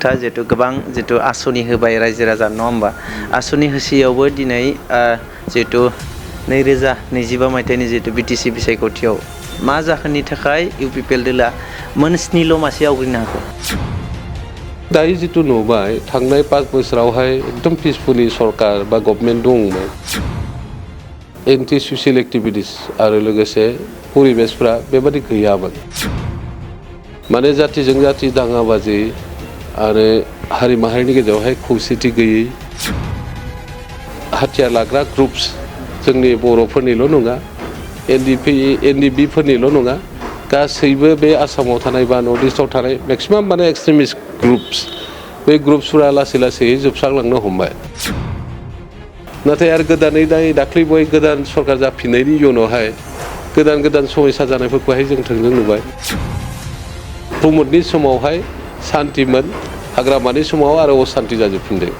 दा जितु गोबां जितु आसनि होबाय रायजो राजा नङा होमबा आसनि होसेयावबो दिनै जितु 2025 मायथाइनि जितु बिटिसि बिसायख'थियाव मा जाहोननि थाखाय इउपिपिएल दोला मोन 7ल' मासि आवग्रिनो हाखो दायो जितु नुबाय थांनाय 5 बोसोरावहाय एकदम पिसफुलि सरकार बा गभर्नमेन्ट दंमोन एन्टि ससियेल एक्टिभिटिस आरो लोगोसे परिबेसफ्रा बेबादि गैयामोन माने जातिजों जाति दाङाबाजि आरो हारि माहारिनि गेजेरावहाय खौसेथि गैयै हाथियार लाग्रा ग्रुप्स जोंनि बर'फोरनिल' नङा एनडिपि फोरनिल' नङा गासैबो बे आसामाव थानाय बा नर्थ इस्टआव थानाय मेक्सिमाम माने एक्सट्रिमिस्ट ग्रुप्स बे ग्रुप्सफोरा लासै लासै जोबस्रांलांनो हमबाय नाथाय आरो गोदानै दाख्लै बय गोदान सरकार जाफिननायनि उनावहाय गोदान समस्या जानायफोरखौहाय जों थोंजों नुबाय प्रमदनि समावहाय शान्तिमोन हाग्रामानि समाव आरो अशान्ति जाजोबफिनदों